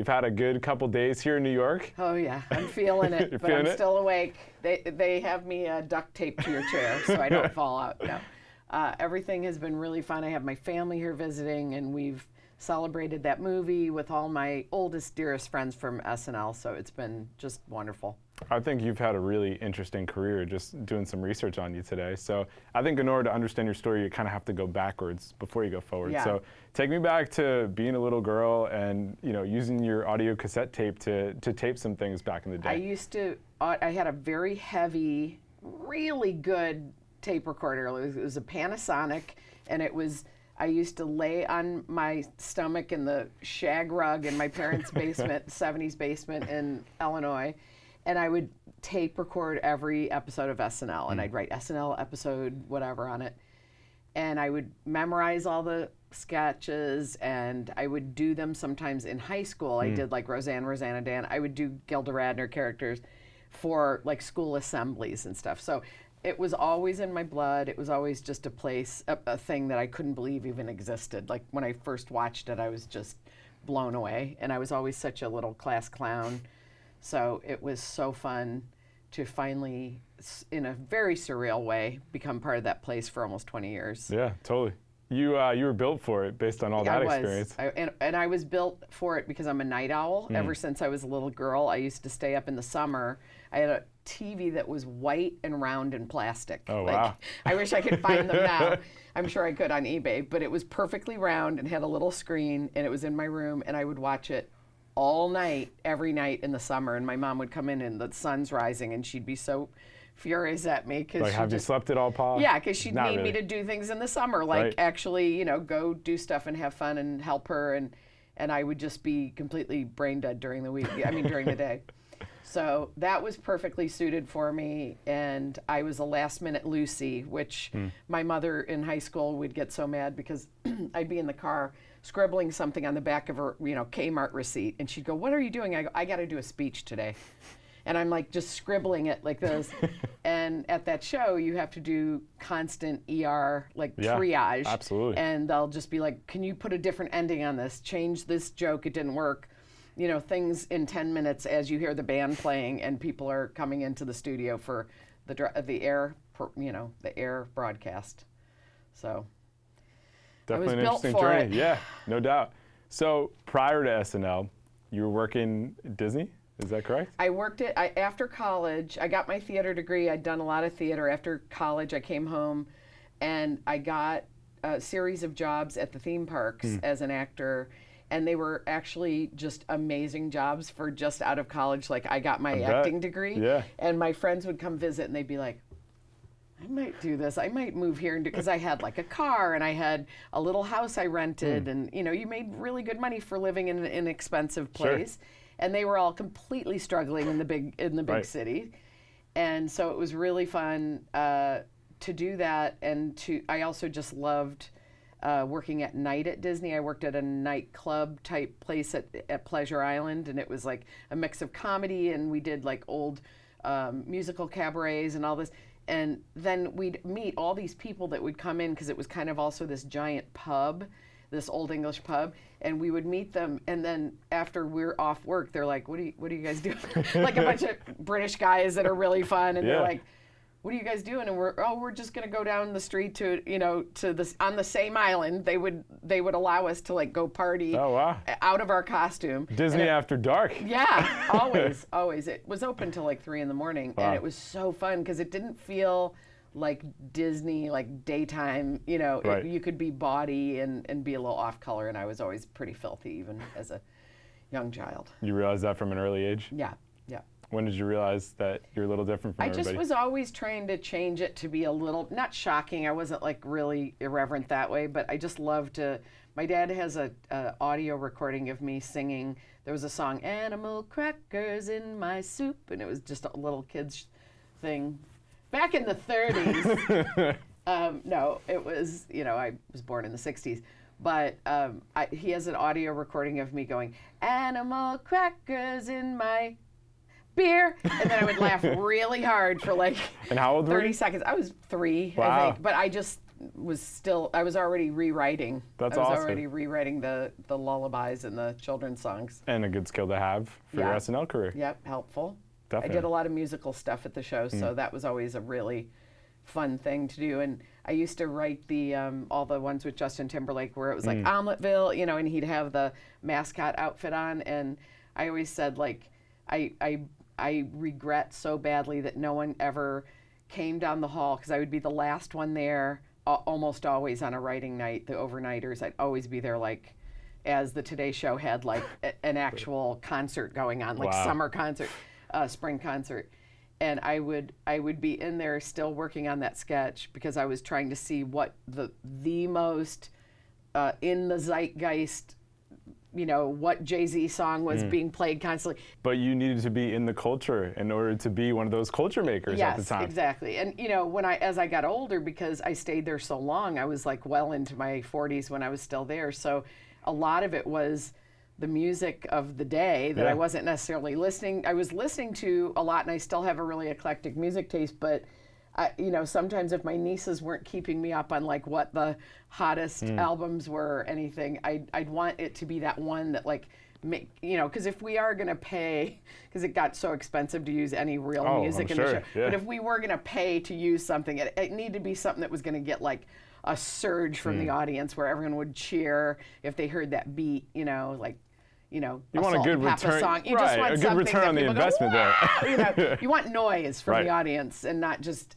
You've had a good couple days here in New York. Oh yeah, I'm feeling it, but I'm still awake. They have me duct taped to your chair so I don't fall out. No, everything has been really fun. I have my family here visiting, and we've celebrated that movie with all my oldest, dearest friends from SNL. So it's been just wonderful. I think you've had a really interesting career just doing some research on you today. So I think in order to understand your story, you kind of have to go backwards before you go forward. Yeah. So take me back to being a little girl and using your audio cassette tape to tape some things back in the day. I had a very heavy, really good tape recorder. It was a Panasonic, and I used to lay on my stomach in the shag rug in my parents' basement, 70s basement in Illinois. And I would tape record every episode of SNL, and I'd write SNL episode whatever on it. And I would memorize all the sketches, and I would do them sometimes in high school. I did like Rosanna Dan. I would do Gilda Radner characters for like school assemblies and stuff. So it was always in my blood. It was always just a thing that I couldn't believe even existed. Like when I first watched it, I was just blown away. And I was always such a little class clown. So it was so fun to finally, in a very surreal way, become part of that place for almost 20 years. Yeah, totally. You were built for it based on all that experience. And I was built for it because I'm a night owl. Ever since I was a little girl, I used to stay up in the summer. I had a TV that was white and round and plastic. Oh, wow. I wish I could find them now. I'm sure I could on eBay. But it was perfectly round and had a little screen, and it was in my room, and I would watch it all night, every night in the summer. And my mom would come in and the sun's rising, and she'd be so furious at me. Like, have you slept it all, Paula? Yeah, because she'd need me to do things in the summer, like actually, go do stuff and have fun and help her. And I would just be completely brain dead during the week, during the day. So that was perfectly suited for me, and I was a last-minute Lucy, which my mother in high school would get so mad because I'd be in the car scribbling something on the back of her, Kmart receipt, and she'd go, "What are you doing?" I go, "I got to do a speech today." And I'm like just scribbling it like this. And at that show, you have to do constant ER, triage. Absolutely. And they'll just be like, "Can you put a different ending on this? Change this joke, it didn't work." Things in 10 minutes as you hear the band playing and people are coming into the studio for the air broadcast. So definitely an interesting journey. Yeah, no doubt. So prior to SNL, you were working at Disney, is that correct? I worked after college. I got my theater degree. I'd done a lot of theater. After college, I came home and I got a series of jobs at the theme parks as an actor. And they were actually just amazing jobs for just out of college. Like, I got my acting degree. Yeah. And my friends would come visit and they'd be like, "I might do this. I might move here." Because I had like a car and I had a little house I rented. And, you made really good money for living in an inexpensive place. Sure. And they were all completely struggling in the big city. And so it was really fun to do that. And I also just loved working at night at Disney. I worked at a nightclub type place at Pleasure Island, and it was like a mix of comedy, and we did like old musical cabarets and all this. And then we'd meet all these people that would come in because it was kind of also this giant pub, this old English pub, and we would meet them. And then after we're off work, they're like, "What are you guys doing?" Like a bunch of British guys that are really fun, and they're like, "What are you guys doing?" And we're just gonna go down the street to this on the same island. They would allow us to like go party out of our costume. Disney after dark. Yeah, always. It was open till like 3 a.m, and it was so fun because it didn't feel like Disney, like daytime. You could be bawdy and be a little off color, and I was always pretty filthy even as a young child. You realized that from an early age? Yeah. When did you realize that you're a little different from everybody? I just was always trying to change it to be a little, not shocking. I wasn't like really irreverent that way, but I just love to. My dad has a audio recording of me singing. There was a song, "Animal Crackers in My Soup," and it was just a little kid's thing. Back in the 30s. No, it was, I was born in the 60s. But he has an audio recording of me going, "Animal crackers in my beer," and then I would laugh really hard for like and how old 30 seconds. I was 3, wow. I think. But I just I was already rewriting. That's I was awesome. already rewriting the lullabies and the children's songs. And a good skill to have for your SNL career. Yep, helpful. Definitely. I did a lot of musical stuff at the show, so that was always a really fun thing to do. And I used to write the all the ones with Justin Timberlake where it was like Omeleteville, you know, and he'd have the mascot outfit on. And I always said, like, I regret so badly that no one ever came down the hall, because I would be the last one there almost always on a writing night, the overnighters. I'd always be there, like, as the Today Show had like an actual concert going on, like summer concert, spring concert. And I would be in there still working on that sketch because I was trying to see what the most in the zeitgeist, you know, what Jay-Z song was being played constantly. But you needed to be in the culture in order to be one of those culture makers at the time. Yes, exactly. And you know, as I got older, because I stayed there so long, I was like well into my 40s when I was still there. So a lot of it was the music of the day that I wasn't necessarily listening. I was listening to a lot, and I still have a really eclectic music taste, but you know, sometimes if my nieces weren't keeping me up on like what the hottest albums were or anything, I'd want it to be that one that like, you know, because if we are going to pay, because it got so expensive to use any real music in the show, but if we were going to pay to use something, it needed to be something that was going to get like a surge from the audience where everyone would cheer if they heard that beat, you know, like, you know, you want a good return, song. You just want a good return on the investment there. You know, you want noise from the audience and not just,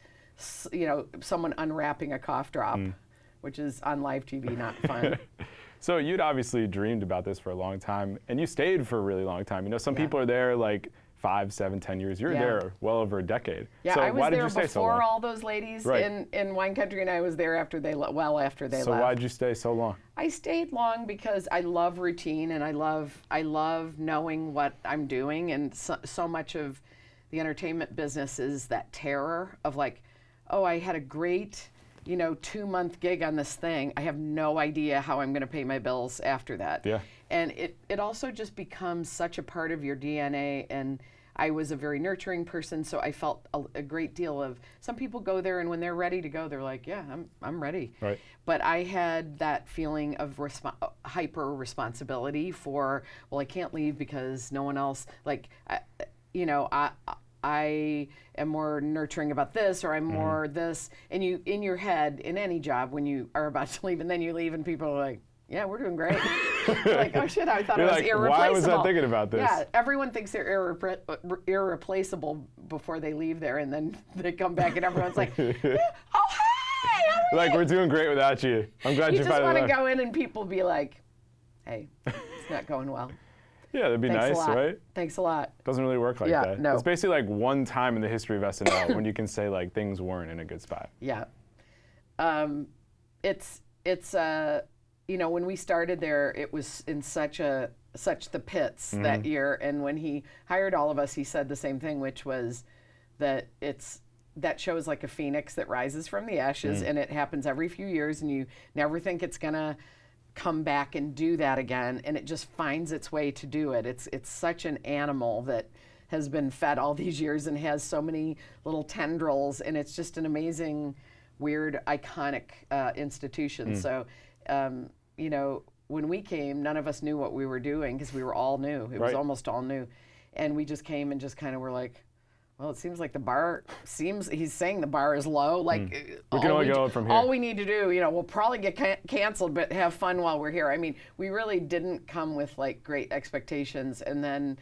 you know, someone unwrapping a cough drop, which is on live TV not fun. So you'd obviously dreamed about this for a long time, and you stayed for a really long time. You know, some people are there like 5, 7, 10 years. You're there well over a decade. Yeah, so I was why did there you stay so before long? all those ladies in wine country, and I was there after they after they left. So why did you stay so long? I stayed long because I love routine, and I love knowing what I'm doing, and so much of the entertainment business is that terror of like, oh, I had a great, you know, 2-month gig on this thing. I have no idea how I'm going to pay my bills after that. Yeah. And it also just becomes such a part of your DNA. And I was a very nurturing person, so I felt a great deal of, some people go there and when they're ready to go, they're like, yeah, I'm ready. Right. But I had that feeling of hyper responsibility for, well, I can't leave because no one else, like, you know, I am more nurturing about this, or I'm more this, and you, in your head, in any job, when you are about to leave and then you leave and people are like, yeah, we're doing great. You're like, oh shit, I thought it was like, irreplaceable. why was I thinking about this? Yeah, everyone thinks they're irreplaceable before they leave there, and then they come back and everyone's like, oh, hey, how are like, you? we're doing great without you. I'm glad you just finally want to left. go in and people be like, hey, it's not going well. Yeah, that'd be Thanks nice, a lot. right? Thanks a lot. Doesn't really work like that. No. It's basically like one time in the history of SNL when you can say like things weren't in a good spot. Yeah. It's you know, when we started there, it was in such the pits that year, and when he hired all of us, he said the same thing, which was that that show is like a phoenix that rises from the ashes, and it happens every few years, and you never think it's gonna come back and do that again, and it just finds its way to do it. It's such an animal that has been fed all these years and has so many little tendrils, and it's just an amazing, weird, iconic institution. So, you know, when we came, none of us knew what we were doing because we were all new. It was almost all new, and we just came and just kind of were like, well, it seems like he's saying the bar is low. Like, we can only go up from here. All we need to do, you know, we'll probably get canceled, but have fun while we're here. I mean, we really didn't come with like great expectations, and then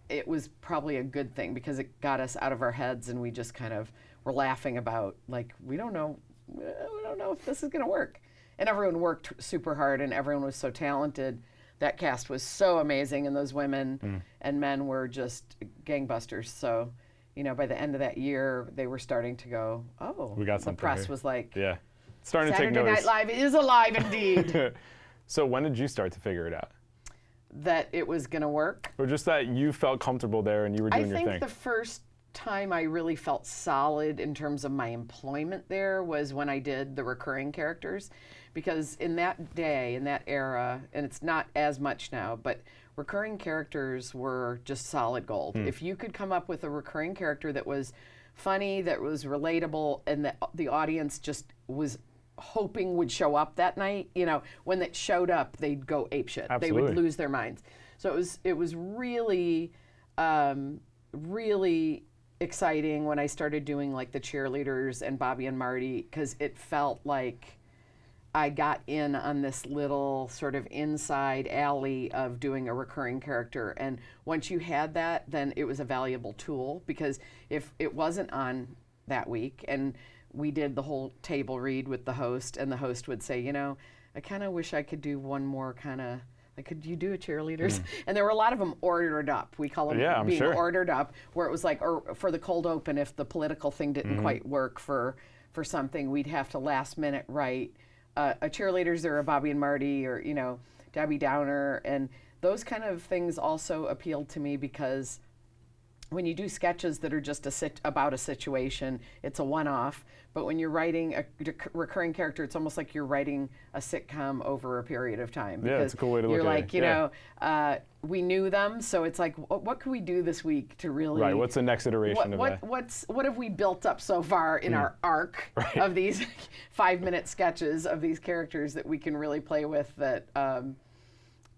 it was probably a good thing because it got us out of our heads, and we just kind of were laughing about like, we don't know if this is going to work. And everyone worked super hard, and everyone was so talented. That cast was so amazing, and those women and men were just gangbusters. So, you know, by the end of that year, they were starting to go, oh, we got something. The press here. was like, yeah, starting Saturday to take notice. Night Live is alive indeed. So when did you start to figure it out? That it was going to work? Or just that you felt comfortable there and you were doing your thing? I think the first time I really felt solid in terms of my employment there was when I did the recurring characters, because in that day, in that era, and it's not as much now, but recurring characters were just solid gold. If you could come up with a recurring character that was funny, that was relatable, and that the audience just was hoping would show up that night. You know, when it showed up, they'd go apeshit. They would lose their minds. So it was really, really exciting when I started doing like the cheerleaders and Bobby and Marty, because it felt like I got in on this little sort of inside alley of doing a recurring character. And once you had that, then it was a valuable tool, because if it wasn't on that week and we did the whole table read with the host, and the host would say, you know, I kind of wish I could do one more kind of, like, could you do a cheerleaders? And there were a lot of them ordered up. We call them being ordered up, where it was like, or for the cold open, if the political thing didn't quite work for something, we'd have to last minute write a cheerleaders or a Bobby and Marty, or, you know, Debbie Downer. And those kind of things also appealed to me, because when you do sketches that are just about a situation, it's a one-off. But when you're writing a recurring character, it's almost like you're writing a sitcom over a period of time. Yeah, it's a cool way to look at it. You're like, you know, we knew them, so it's like, what can we do this week to really... Right, what's the next iteration of that? What have we built up so far in our arc of these 5-minute sketches of these characters that we can really play with, that,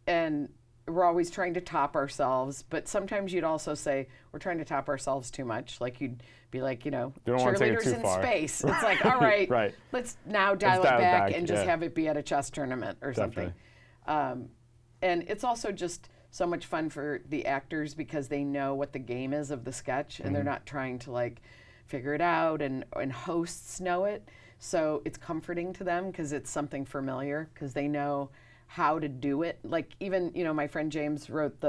and we're always trying to top ourselves, but sometimes you'd also say, we're trying to top ourselves too much. Like, you'd be like, you know, cheerleaders in space. It's like, all right, let's now dial it back and just have it be at a chess tournament or something. And it's also just so much fun for the actors, because they know what the game is of the sketch, and they're not trying to like figure it out, and hosts know it. So it's comforting to them, because it's something familiar, because they know how to do it. Like, even, you know, my friend James wrote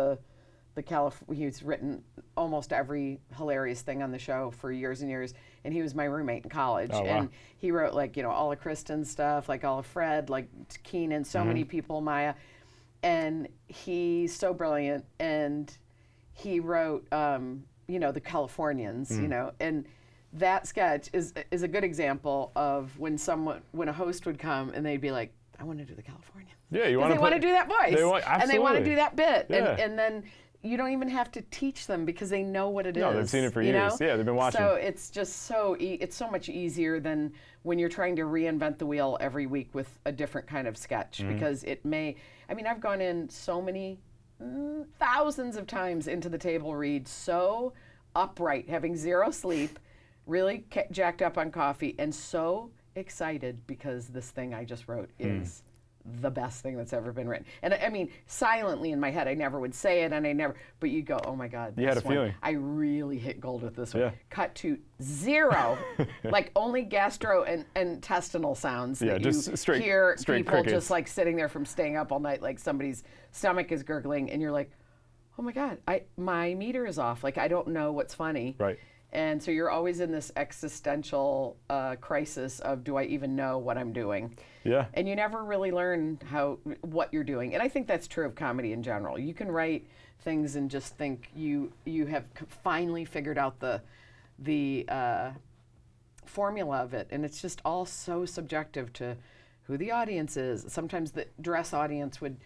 he's written almost every hilarious thing on the show for years and years, and he was my roommate in college. Oh, wow. And he wrote, like, you know, all of Kristen's stuff, like all of Fred, like Keenan, so many people, Maya. And he's so brilliant, and he wrote, you know, the Californians, you know, and that sketch is a good example of when a host would come and they'd be like, I want to do the Californians. Yeah, you want to. They want to do that voice, and they want to do that bit, Yeah. and then you don't even have to teach them, because they know what it is. No, they've seen it for years. Know? Yeah, they've been watching. So it's just it's so much easier than when you're trying to reinvent the wheel every week with a different kind of sketch, because it may. I mean, I've gone in so many thousands of times into the table read, so upright, having zero sleep, really jacked up on coffee, and so excited because this thing I just wrote is the best thing that's ever been written. And I mean, silently in my head, I never would say it, and but you go, oh my God, you had a feeling. I really hit gold with this one. Cut to zero, like only gastro and intestinal sounds that just you hear straight people crickets. just like sitting there from staying up all night, like somebody's stomach is gurgling, and you're like, oh my God, my meter is off. Like, I don't know what's funny. Right. And so you're always in this existential crisis of, do I even know what I'm doing? Yeah. And you never really learn what you're doing. And I think that's true of comedy in general. You can write things and just think you have finally figured out the formula of it, and it's just all so subjective to who the audience is. Sometimes the dress audience would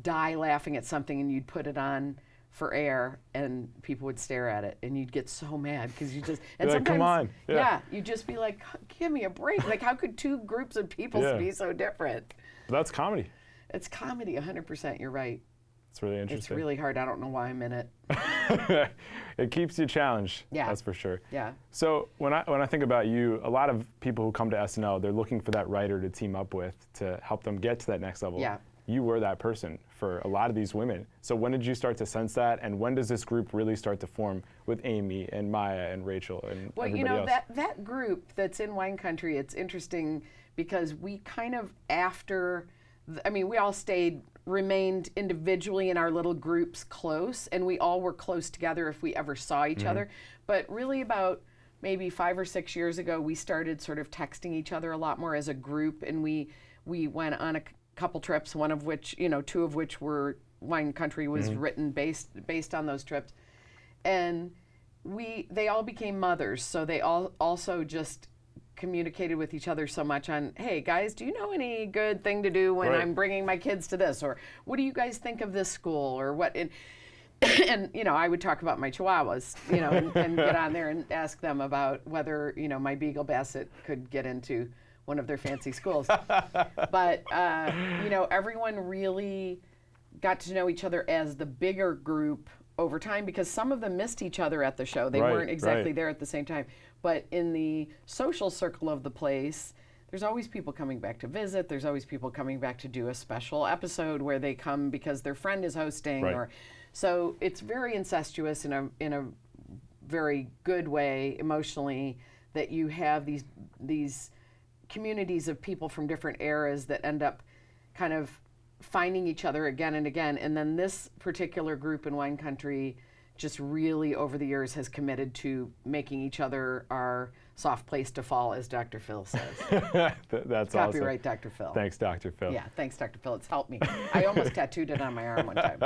die laughing at something, and you'd put it on for air, and people would stare at it, and you'd get so mad, because you just, and you're sometimes, like, come on. You'd just be like, give me a break. Like, how could two groups of people be so different? But that's comedy. It's comedy, 100%. You're right. It's really interesting. It's really hard. I don't know why I'm in it. It keeps you challenged. Yeah. That's for sure. Yeah. So when I think about you, a lot of people who come to SNL, they're looking for that writer to team up with to help them get to that next level. Yeah. You were that person for a lot of these women. So when did you start to sense that, and when does this group really start to form with Amy and Maya and Rachel and everybody else? That group that's in Wine Country, it's interesting because we kind of we all remained individually in our little groups close, and we all were close together if we ever saw each other. But really about maybe 5 or 6 years ago, we started sort of texting each other a lot more as a group, and we went on a couple trips, one of which, 2 of which were Wine Country was written based on those trips. And they all became mothers, so they all also just communicated with each other so much on, hey guys, do you know any good thing to do when I'm bringing my kids to this, or what do you guys think of this school, or what? And I would talk about my chihuahuas, and get on there and ask them about whether my Beagle Basset could get into one of their fancy schools. But, you know, everyone really got to know each other as the bigger group over time, because some of them missed each other at the show. They weren't exactly there at the same time. But in the social circle of the place, there's always people coming back to visit. There's always people coming back to do a special episode where they come because their friend is hosting. Or so it's very incestuous in a very good way emotionally, that you have these communities of people from different eras that end up kind of finding each other again and again. And then this particular group in Wine Country just really over the years has committed to making each other our soft place to fall, as Dr. Phil says. That's Copyright awesome. Dr. Phil. Thanks, Dr. Phil. Yeah, thanks, Dr. Phil. It's helped me. I almost tattooed it on my arm one time.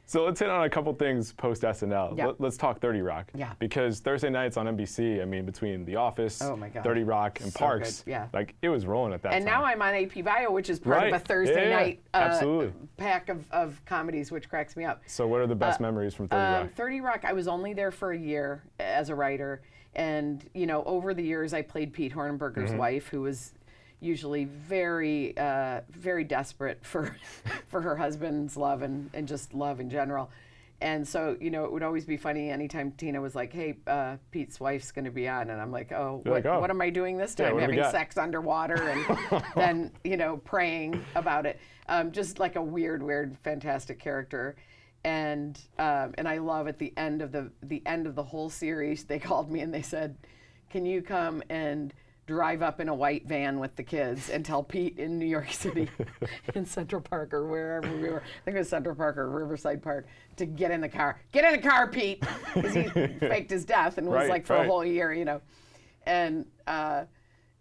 So let's hit on a couple things post SNL. Yeah. Let's talk 30 Rock. Yeah. Because Thursday nights on NBC, I mean, between The Office, Oh my God. 30 Rock, and So Parks, good. Yeah. like it was rolling at that And time. now I'm on AP Bio, which is part of a Thursday night Absolutely. pack of comedies, which cracks me up. So what are the best memories from 30 Rock? 30 Rock, I was only there for a year as a writer. And, you know, over the years, I played Pete Hornberger's wife, who was usually very, very desperate for her husband's love and just love in general. And so, you know, it would always be funny anytime Tina was like, hey, Pete's wife's going to be on. And I'm like, what am I doing this time? what do we Having got? sex underwater and then, you know, praying about it. Just like a weird, fantastic character. And I love at the end of the whole series, they called me and they said, can you come and drive up in a white van with the kids and tell Pete in New York City, in Central Park or wherever we were, I think it was Central Park or Riverside Park, to get in the car. Get in the car, Pete! Because he faked his death and was like for a whole year, you know. And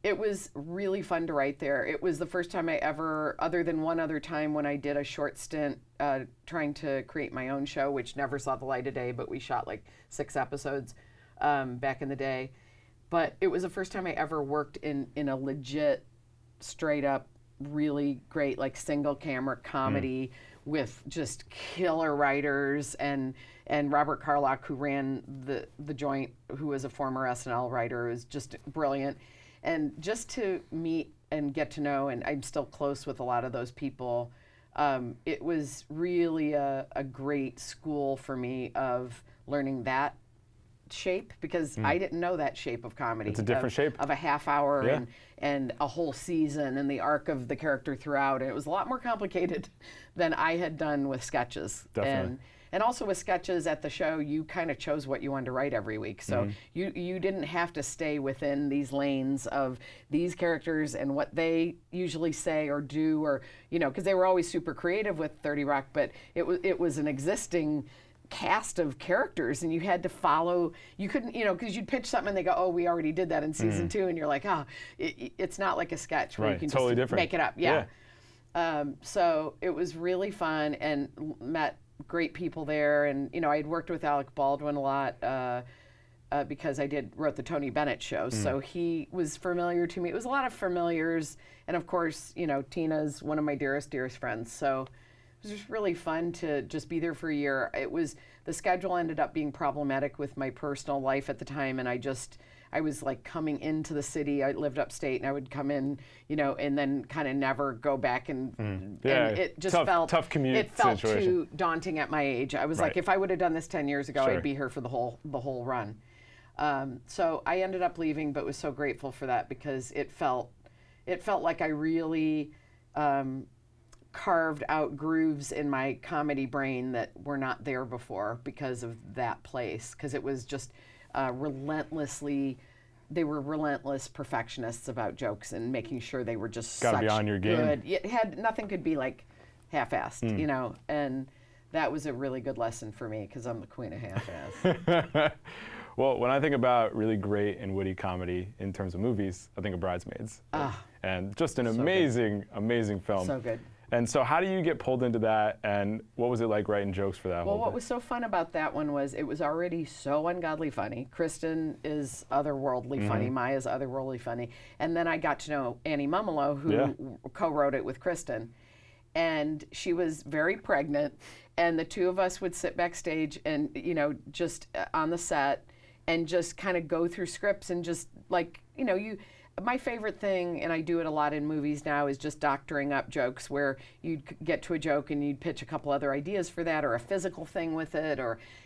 it was really fun to write there. It was the first time I ever, other than one other time when I did a short stint trying to create my own show, which never saw the light of day, but we shot like 6 episodes back in the day. But it was the first time I ever worked in a legit, straight up, really great, like single camera comedy with just killer writers, and Robert Carlock, who ran the joint, who was a former SNL writer, is just brilliant. And just to meet and get to know, and I'm still close with a lot of those people, it was really a great school for me of learning that shape, because I didn't know that shape of comedy. It's a different shape. Of a half hour and a whole season and the arc of the character throughout. And it was a lot more complicated than I had done with sketches. Definitely. And also with sketches at the show, you kind of chose what you wanted to write every week. So you didn't have to stay within these lanes of these characters and what they usually say or do, or, you know, because they were always super creative with 30 Rock, but it was an existing cast of characters, and you had to follow. You couldn't, you know, because you'd pitch something and they go, oh, we already did that in season 2, and you're like, oh, it's not like a sketch where you can totally just different. make it up. So it was really fun, and met great people there. And, you know, I had worked with Alec Baldwin a lot because I wrote the Tony Bennett show, so he was familiar to me. It was a lot of familiars, and of course, you know, Tina's one of my dearest friends, so it was just really fun to just be there for a year. The schedule ended up being problematic with my personal life at the time, and I was like coming into the city. I lived upstate, and I would come in, you know, and then kind of never go back, and it just felt tough commute. It felt situation. too daunting at my age. I was like, if I would have done this 10 years ago, I'd be here for the whole run. So I ended up leaving, but was so grateful for that, because it felt like I really carved out grooves in my comedy brain that were not there before because of that place, because it was just they were relentless perfectionists about jokes and making sure they were just Gotta such be on your game. good. Nothing could be like half-assed, you know, and that was a really good lesson for me, because I'm the queen of half-ass. Well, when I think about really great and witty comedy in terms of movies, I think of Bridesmaids. And just an amazing film. So good. And so how do you get pulled into that, and what was it like writing jokes for that whole Well, what thing? was so fun about that one was it was already so ungodly funny. Kristen is otherworldly funny. Maya's otherworldly funny. And then I got to know Annie Mumolo, who co-wrote it with Kristen. And she was very pregnant, and the two of us would sit backstage and, you know, just on the set and just kind of go through scripts and just like, you know, my favorite thing, and I do it a lot in movies now, is just doctoring up jokes where you'd get to a joke and you'd pitch a couple other ideas for that, or a physical thing with it,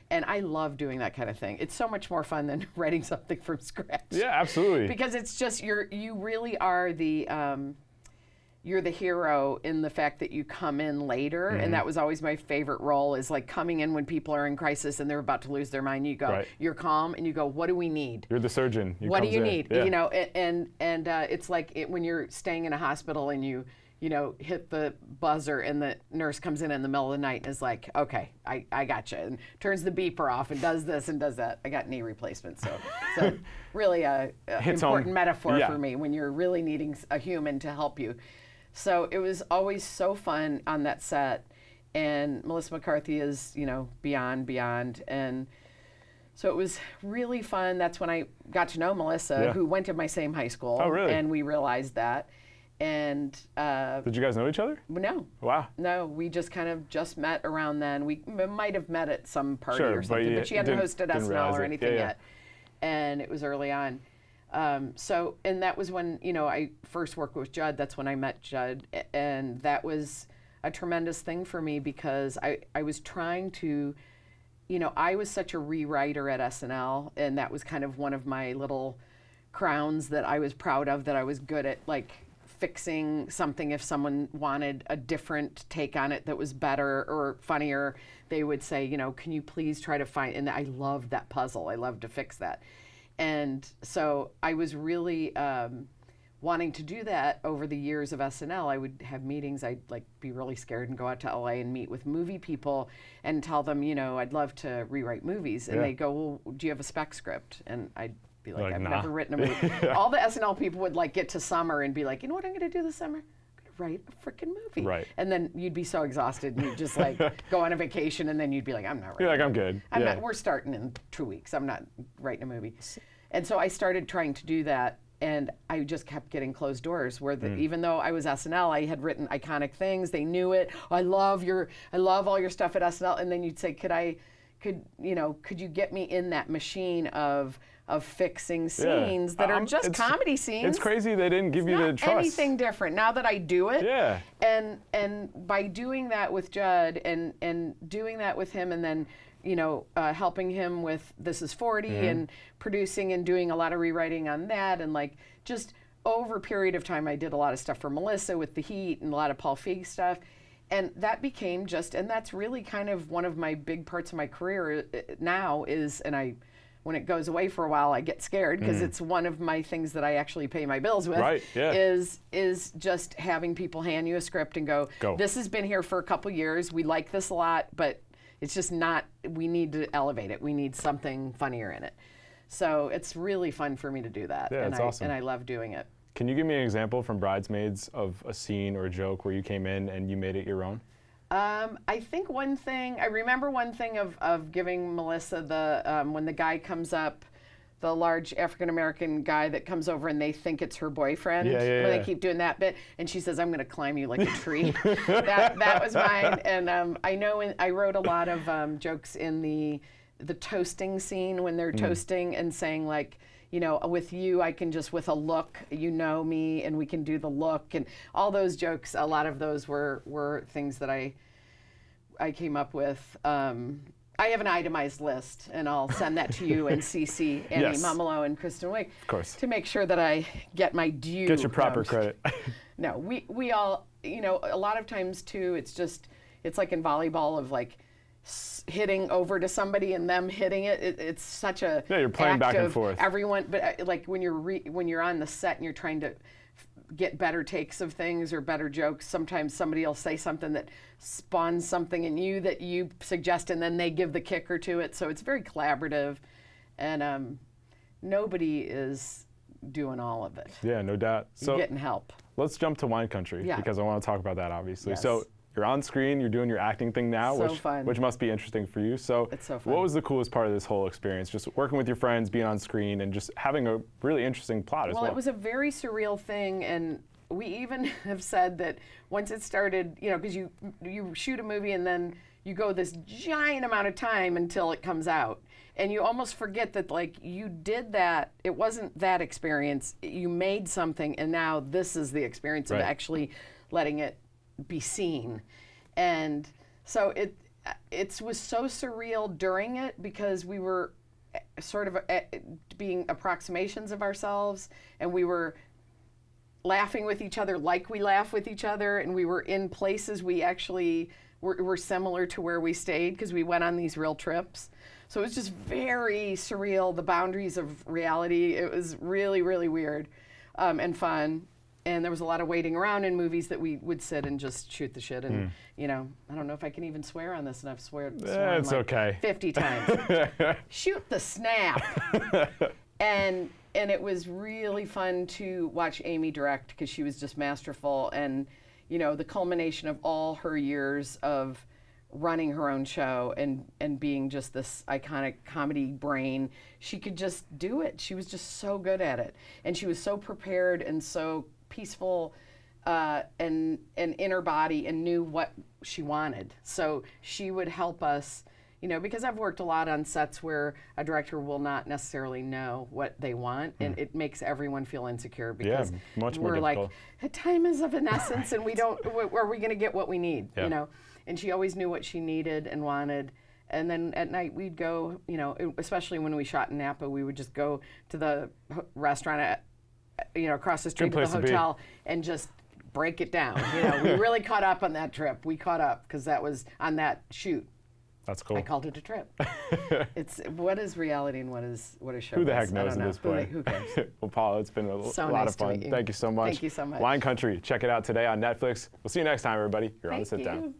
and I love doing that kind of thing. It's so much more fun than writing something from scratch. Yeah, absolutely. Because it's just, you really are you're the hero in the fact that you come in later, and that was always my favorite role, is like coming in when people are in crisis and they're about to lose their mind. You go, you're calm, and you go, what do we need? You're the surgeon. What do you need? Yeah. You know, and it's like when you're staying in a hospital and you hit the buzzer and the nurse comes in the middle of the night and is like, okay, I got you, and turns the beeper off and does this and does that. I got knee replacement, so really a important metaphor for me when you're really needing a human to help you. So it was always so fun on that set, and Melissa McCarthy is, beyond, and so it was really fun. That's when I got to know Melissa, who went to my same high school. Oh, really? And we realized that. And did you guys know each other? No. Wow. No, we just kind of just met around then. We might have met at some party or something, but she hadn't hosted SNL or anything yet, and it was early on. And that was when, I first worked with Judd. That's when I met Judd. And that was a tremendous thing for me, because I was trying to, I was such a rewriter at SNL, and that was kind of one of my little crowns that I was proud of, that I was good at, like, fixing something. If someone wanted a different take on it that was better or funnier, they would say, can you please try to find, and I loved that puzzle. I loved to fix that. And so I was really wanting to do that over the years of SNL. I would have meetings. I'd be really scared and go out to LA and meet with movie people and tell them, I'd love to rewrite movies. And they go, well, do you have a spec script? And I'd be like, I've never written a movie. All the SNL people would get to summer and be like, you know what I'm going to do this summer? I'm going to write a freaking movie. Right. And then you'd be so exhausted and you'd just go on a vacation, and then you'd be like, I'm not writing. You're like, I'm good. We're starting in 2 weeks. I'm not writing a movie. And so I started trying to do that, and I just kept getting closed doors where even though I was SNL, I had written iconic things. They knew it. I love all your stuff at SNL. And then you'd say, could you get me in that machine of fixing scenes that are just comedy scenes? It's crazy they didn't give you the trust. Anything different. Now that I do it. Yeah. And by doing that with Judd and doing that with him, and then helping him with This Is 40 and producing and doing a lot of rewriting on that, and just over a period of time, I did a lot of stuff for Melissa with The Heat and a lot of Paul Feig stuff. And that became and that's really kind of one of my big parts of my career now is, when it goes away for a while, I get scared, because it's one of my things that I actually pay my bills with. Right, yeah. Is just having people hand you a script and go, this has been here for a couple years. We like this a lot, but it's just not, we need to elevate it. We need something funnier in it. So it's really fun for me to do that. Yeah, and awesome. And I love doing it. Can you give me an example from Bridesmaids of a scene or a joke where you came in and you made it your own? I think I remember one thing of giving Melissa when the guy comes up, the large African-American guy that comes over, and they think it's her boyfriend. When they keep doing that bit, and she says, I'm going to climb you like a tree. that was mine. And I know I wrote a lot of jokes in the toasting scene, when they're toasting and saying, with you, I can just, with a look, me, and we can do the look, and all those jokes. A lot of those were things that I came up with. I have an itemized list, and I'll send that to you and CC Annie Mumolo and Kristen Wiig, of course, to make sure that I get my due. Get your proper credit. No, we all, a lot of times too, it's like in volleyball of hitting over to somebody and them hitting it. It's such a you're playing back and forth. Everyone, but when you're on the set and you're trying to get better takes of things or better jokes, sometimes somebody will say something that spawns something in you that you suggest, and then they give the kicker to it. So it's very collaborative, and nobody is doing all of it. Yeah, no doubt. So you're getting help. Let's jump to Wine Country, because I want to talk about that, obviously. Yes. So you're on screen, you're doing your acting thing now, which must be interesting for you. So, it's so fun. What was the coolest part of this whole experience? Just working with your friends, being on screen, and just having a really interesting plot as well. Well, it was a very surreal thing, and we even have said that once it started, because you shoot a movie and then you go this giant amount of time until it comes out. And you almost forget that, like, you did that. It wasn't that experience. You made something, and now this is the experience of actually letting it be seen. And so it was so surreal during it because we were sort of being approximations of ourselves, and we were laughing with each other like we laugh with each other, and we were in places we actually were similar to where we stayed because we went on these real trips. So it was just very surreal, the boundaries of reality. It was really, really weird and fun. And there was a lot of waiting around in movies that we would sit and just shoot the shit. And, you know, I don't know if I can even swear on this, and I've sworn it's like okay. 50 times. Shoot the snap. And it was really fun to watch Amy direct because she was just masterful. And, you know, the culmination of all her years of running her own show and being just this iconic comedy brain, she could just do it. She was just so good at it. And she was so prepared and so peaceful and in her body and knew what she wanted. So she would help us, you know, because I've worked a lot on sets where a director will not necessarily know what they want, and it makes everyone feel insecure because much more we're difficult. like, time is of an essence, and we don't, are we going to get what we need, you know? And she always knew what she needed and wanted. And then at night we'd go, you know, especially when we shot in Napa, we would just go to the restaurant, you know, across the street to the hotel and just break it down. You know, we really caught up on that trip. We caught up because that was on that shoot. That's cool. I called it a trip. It's what is reality and what is show? Who the heck knows at this point? Who cares? Well, Paula, it's been a lot of fun. Thank you so much. Thank you so much. Wine Country. Check it out today on Netflix. We'll see you next time, everybody. You're on the Sit Down.